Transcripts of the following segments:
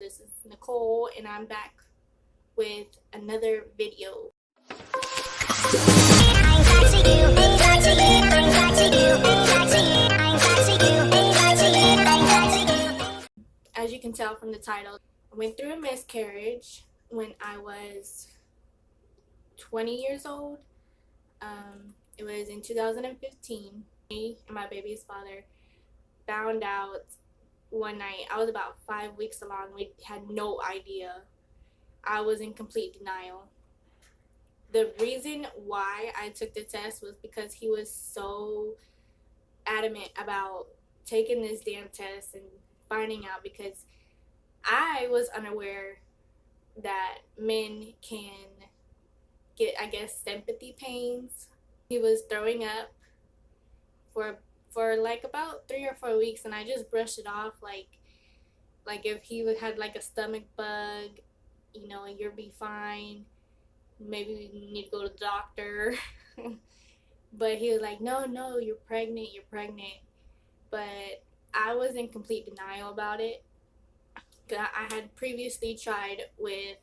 This is Nicole and I'm back with another video. As you can tell from the title, I went through a miscarriage when I was 20 years old. It was in 2015. Me and my baby's father found out one night. I was about 5 weeks along. We had no idea. I was in complete denial. The reason why I took the test was because he was so adamant about taking this damn test and finding out, because I was unaware that men can get, I guess, sympathy pains. He was throwing up for like about 3 or 4 weeks, and I just brushed it off like if he had like a stomach bug, you'll be fine. Maybe we need to go to the doctor. But he was like, no, you're pregnant. But I was in complete denial about it. I had previously tried with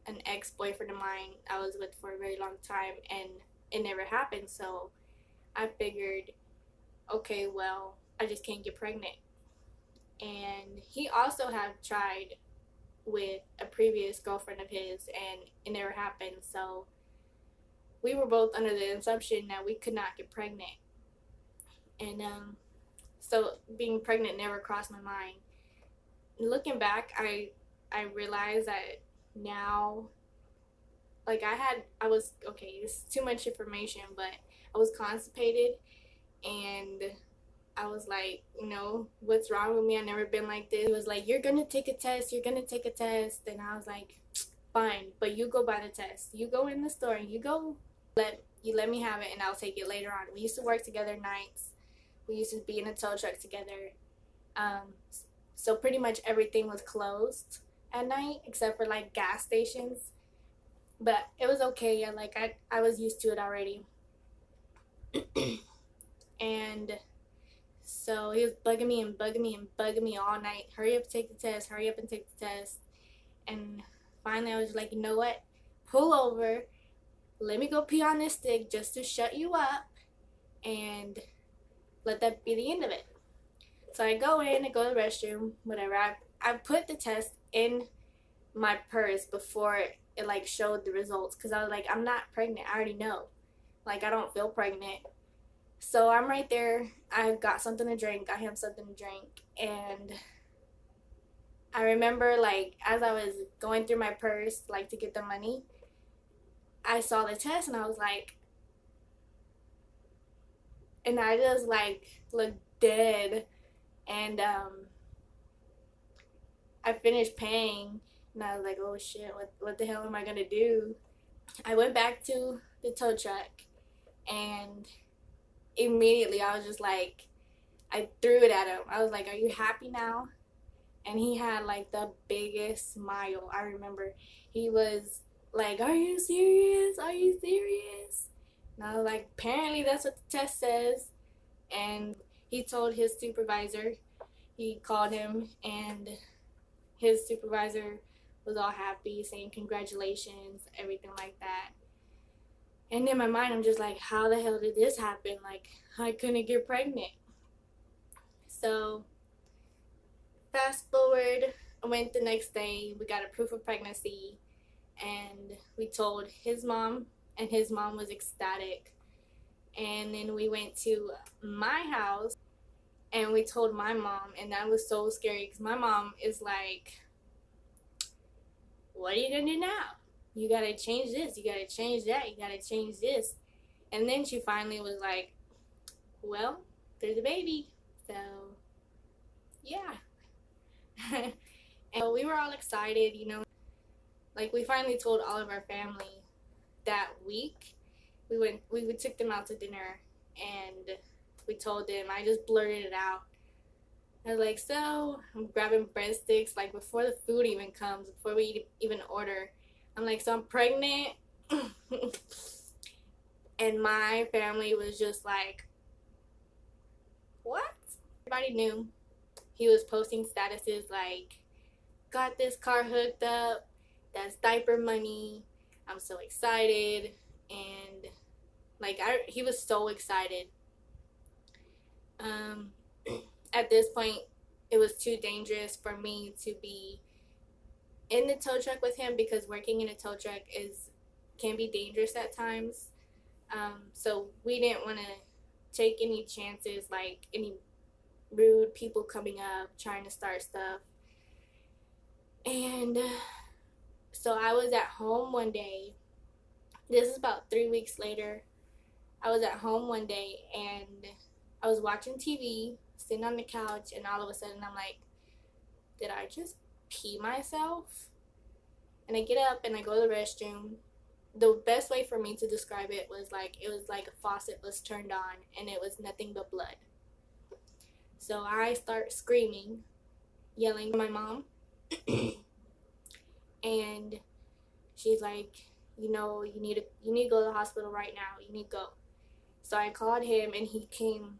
an ex-boyfriend of mine I was with for a very long time, and it never happened. So I figured, okay, well, I just can't get pregnant. And he also had tried with a previous girlfriend of his, and it never happened. So we were both under the assumption that we could not get pregnant. And so being pregnant never crossed my mind. Looking back, I realized that now, like I was, okay, it's too much information, but I was constipated, and I was like, what's wrong with me? I've never been like this. He was like, you're gonna take a test. And I was like, fine, but you go buy the test. You go in the store and you let me have it, and I'll take it later on. We used to work together nights. We used to be in a tow truck together. So pretty much everything was closed at night except for like gas stations. But it was okay. Yeah, like I was used to it already. And so he was bugging me all night. Hurry up, take the test. Hurry up and take the test. And finally I was like, you know what? Pull over. Let me go pee on this stick just to shut you up. And let that be the end of it. So I go in, I go to the restroom, whatever. I put the test in my purse before it like showed the results, because I was like, I'm not pregnant. I already know. Like, I don't feel pregnant. So I'm right there. I got something to drink. I have something to drink. And I remember, like, as I was going through my purse, like, to get the money, I saw the test, and I was like, and I just, like, looked dead. And I finished paying, and I was like, oh shit, what the hell am I gonna do? I went back to the tow truck, and immediately I was just like, I threw it at him. I was like, are you happy now? And he had like the biggest smile. I remember he was like, are you serious? And I was like, apparently that's what the test says. And he told his supervisor. He called him, and his supervisor was all happy, saying congratulations, everything like that. And in my mind, I'm just like, how the hell did this happen? Like, I couldn't get pregnant. So fast forward, I went the next day. We got a proof of pregnancy, and we told his mom, and his mom was ecstatic. And then we went to my house, and we told my mom, and that was so scary, because my mom is like, what are you gonna do now? You gotta change this, you gotta change that, you gotta change this. And then she finally was like, well, there's a baby. So yeah. And we were all excited, like, we finally told all of our family that week. We took them out to dinner, and we told them. I just blurted it out. I was like, so I'm grabbing breadsticks, like, before the food even comes, before we even order. I'm like, so I'm pregnant. And my family was just like, what? Everybody knew. He was posting statuses like, got this car hooked up. That's diaper money. I'm so excited. And like he was so excited. Um, at this point, it was too dangerous for me to be in the tow truck with him because working in a tow truck can be dangerous at times. So we didn't want to take any chances, like any rude people coming up trying to start stuff. And so I was at home one day. This is about 3 weeks later. I was at home one day and I was watching TV, sitting on the couch, and all of a sudden I'm like, did I just pee myself? And I get up and I go to the restroom. The best way for me to describe it was like a faucet was turned on and it was nothing but blood. So I start screaming, yelling at my mom. And she's like, you need to go to the hospital right now. You need to go. So I called him and he came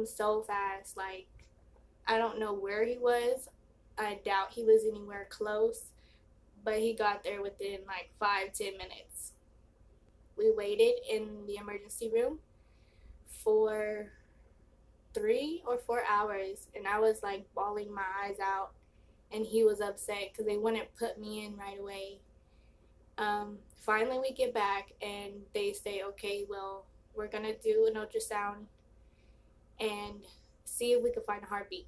so fast. Like, I don't know where he was. I doubt he was anywhere close, but he got there within like 5-10 minutes. We waited in the emergency room for 3 or 4 hours, and I was like bawling my eyes out, and he was upset because they wouldn't put me in right away. Finally we get back and they say, okay, well, we're gonna do an ultrasound and see if we can find a heartbeat.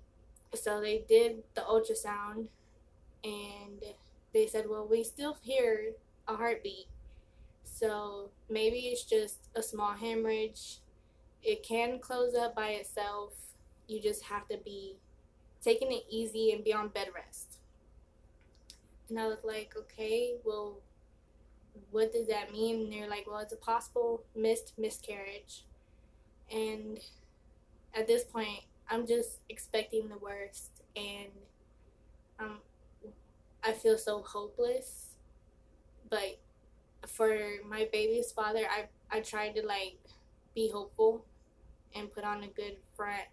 So they did the ultrasound and they said, well, we still hear a heartbeat, so maybe it's just a small hemorrhage. It can close up by itself. You just have to be taking it easy and be on bed rest. And I was like, okay, well, what does that mean? And they're like, well, it's a possible miscarriage. And at this point, I'm just expecting the worst, and I feel so hopeless. But for my baby's father, I tried to like be hopeful and put on a good front.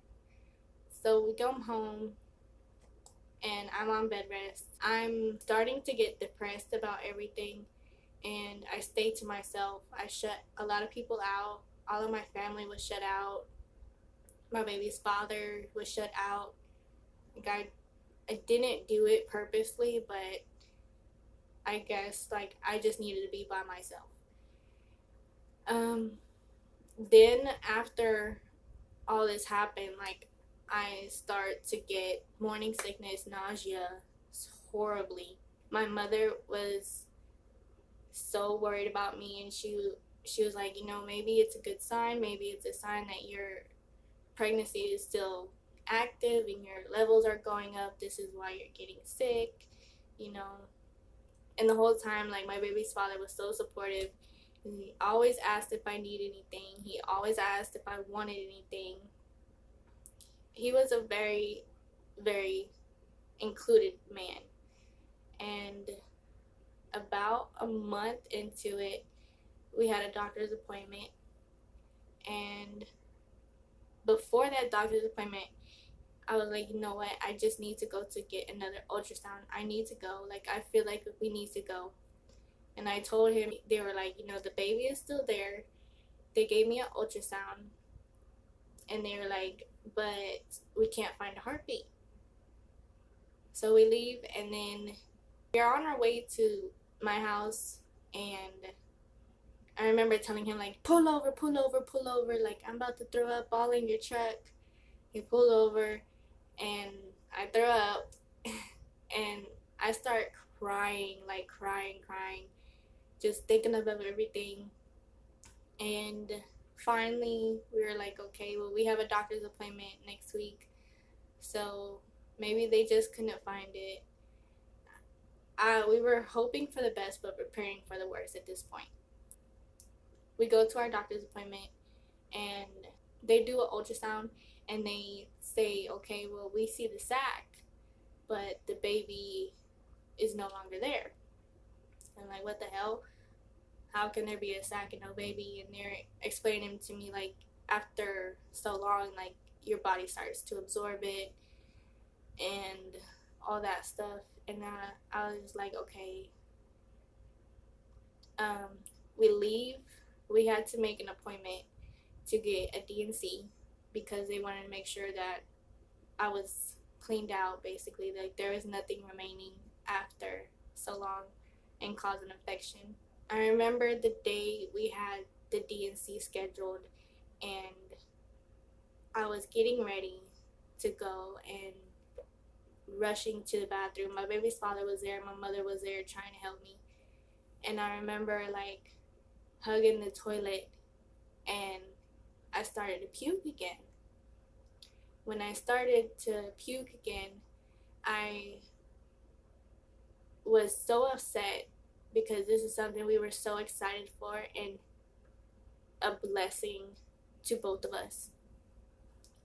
So we come home and I'm on bed rest. I'm starting to get depressed about everything, and I stay to myself. I shut a lot of people out. All of my family was shut out. My baby's father was shut out. Like I didn't do it purposely, but I guess like I just needed to be by myself. Then after all this happened, like I start to get morning sickness, nausea, horribly. My mother was so worried about me, and she was like, maybe it's a good sign. Maybe it's a sign that your pregnancy is still active and your levels are going up. This is why you're getting sick, And the whole time, like, my baby's father was so supportive. He always asked if I need anything. He always asked if I wanted anything. He was a very, very included man. And about a month into it, we had a doctor's appointment. And before that doctor's appointment, I was like, you know what? I just need to go to get another ultrasound. I need to go. Like, I feel like we need to go. And I told him, they were like, the baby is still there. They gave me an ultrasound. And they were like, but we can't find a heartbeat. So we leave, and then we're on our way to my house. And I remember telling him, like, pull over, pull over, pull over. Like, I'm about to throw up all in your truck. He pulled over, and I throw up, and I start crying, like crying, just thinking about everything. And finally, we were like, okay, well, we have a doctor's appointment next week, so maybe they just couldn't find it. We were hoping for the best, but preparing for the worst at this point. We go to our doctor's appointment, and they do an ultrasound, and they say, okay, well, we see the sac, but the baby is no longer there. I'm like, what the hell? How can there be a sac and no baby? And they're explaining to me, like, after so long, like, your body starts to absorb it, and all that stuff. And I was like, okay, we leave. We had to make an appointment to get a DNC because they wanted to make sure that I was cleaned out, basically. Like, there was nothing remaining after so long and cause an infection. I remember the day we had the DNC scheduled, and I was getting ready to go and rushing to the bathroom. My baby's father was there, my mother was there trying to help me. And I remember like hugging the toilet, and I started to puke again. When I started to puke again, I was so upset because this is something we were so excited for and a blessing to both of us.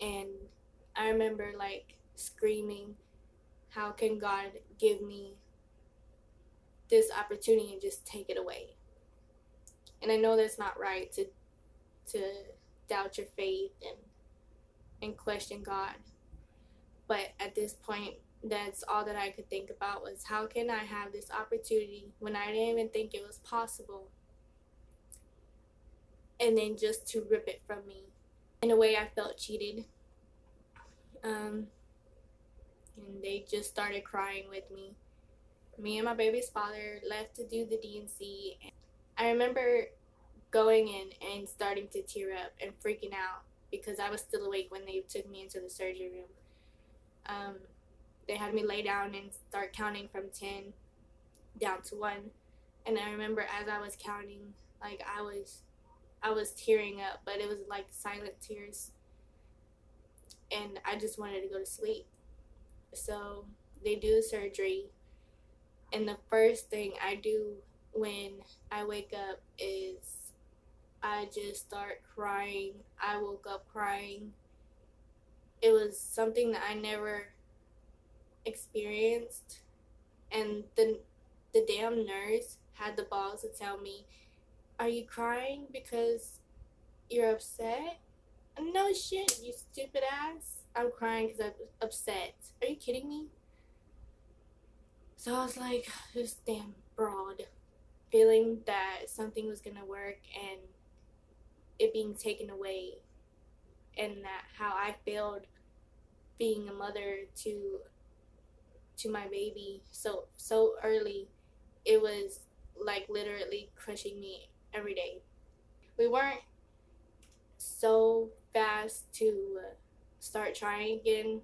And I remember like screaming, how can God give me this opportunity and just take it away? And I know that's not right to doubt your faith and question God. But at this point, that's all that I could think about was, how can I have this opportunity when I didn't even think it was possible? And then just to rip it from me. In a way, I felt cheated. And they just started crying with me. Me and my baby's father left to do the DNC. And I remember going in and starting to tear up and freaking out because I was still awake when they took me into the surgery room. They had me lay down and start counting from 10 down to 1. And I remember as I was counting, like I was tearing up, but it was like silent tears. And I just wanted to go to sleep. So they do the surgery. And the first thing I do when I wake up is I just start crying. I woke up crying. It was something that I never experienced, and the damn nurse had the balls to tell me, are you crying because you're upset? No shit, you stupid ass. I'm crying because I'm upset. Are you kidding me? So I was like, this damn broad, feeling that something was gonna work and it being taken away, and that how I failed being a mother to my baby so early. It was like literally crushing me every day. We weren't so fast to start trying again.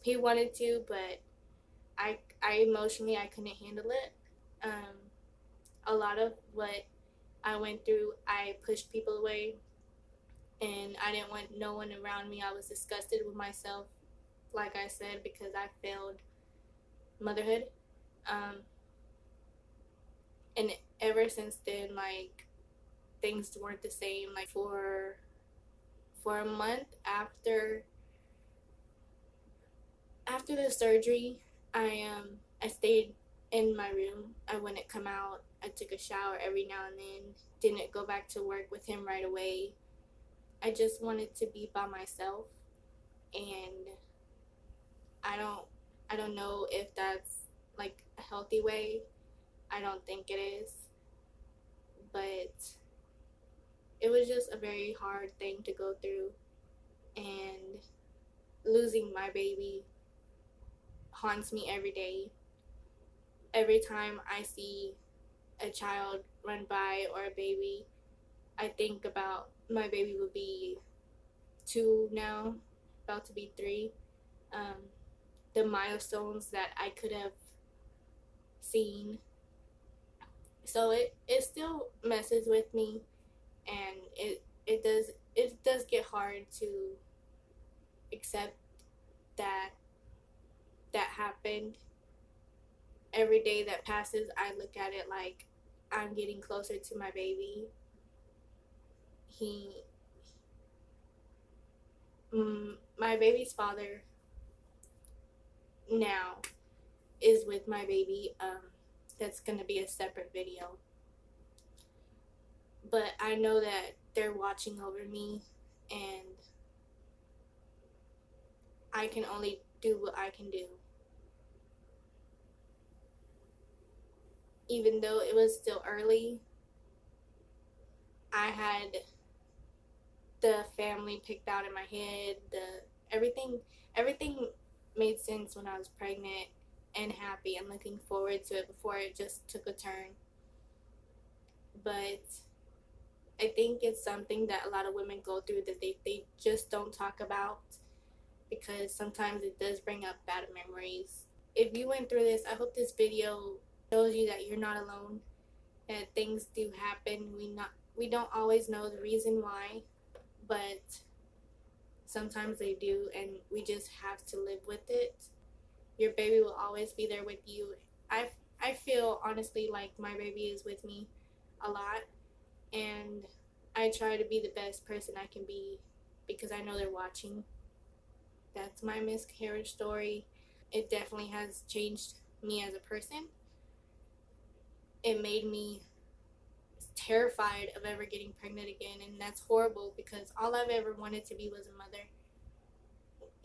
He wanted to, but I emotionally I couldn't handle it. A lot of what I went through, I pushed people away, and I didn't want no one around me. I was disgusted with myself, like I said, because I failed motherhood. And ever since then, like, things weren't the same. Like, for a month after the surgery, I stayed in my room. I wouldn't come out. I took a shower every now and then. Didn't go back to work with him right away. I just wanted to be by myself, and I don't know if that's like a healthy way. I don't think it is, but it was just a very hard thing to go through, and losing my baby haunts me every day. Every time I see a child run by or a baby, I think about my baby will be 2 now, about to be 3. The milestones that I could have seen. So it still messes with me, and it does get hard to accept that happened. Every day that passes, I look at it like I'm getting closer to my baby. My baby's father now is with my baby. That's gonna be a separate video. But I know that they're watching over me, and I can only do what I can do. even though it was still early, I had the family picked out in my head. Everything made sense when I was pregnant and happy and looking forward to it before it just took a turn. But I think it's something that a lot of women go through that they just don't talk about, because sometimes it does bring up bad memories. If you went through this, I hope this video shows you that you're not alone, that things do happen. We don't always know the reason why, but sometimes they do, and we just have to live with it. Your baby will always be there with you. I feel honestly like my baby is with me a lot, and I try to be the best person I can be because I know they're watching. That's my miscarriage story. It definitely has changed me as a person. It made me terrified of ever getting pregnant again, and that's horrible because all I've ever wanted to be was a mother.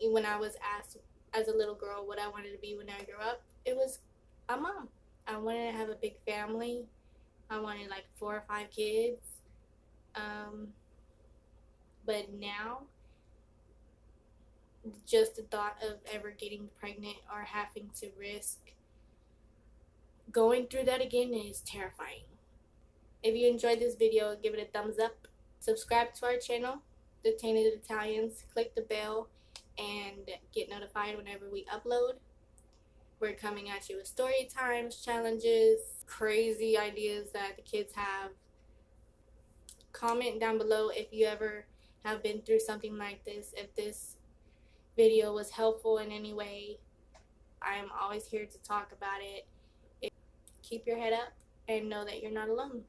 When I was asked as a little girl what I wanted to be when I grew up, it was a mom. I wanted to have a big family. I wanted like 4 or 5 kids. But now, just the thought of ever getting pregnant or having to risk going through that again is terrifying. If you enjoyed this video, give it a thumbs up. Subscribe to our channel, the Tainted Italians. Click the bell and get notified whenever we upload. We're coming at you with story times, challenges, crazy ideas that the kids have. Comment down below if you ever have been through something like this, if this video was helpful in any way. I'm always here to talk about it. Keep your head up and know that you're not alone.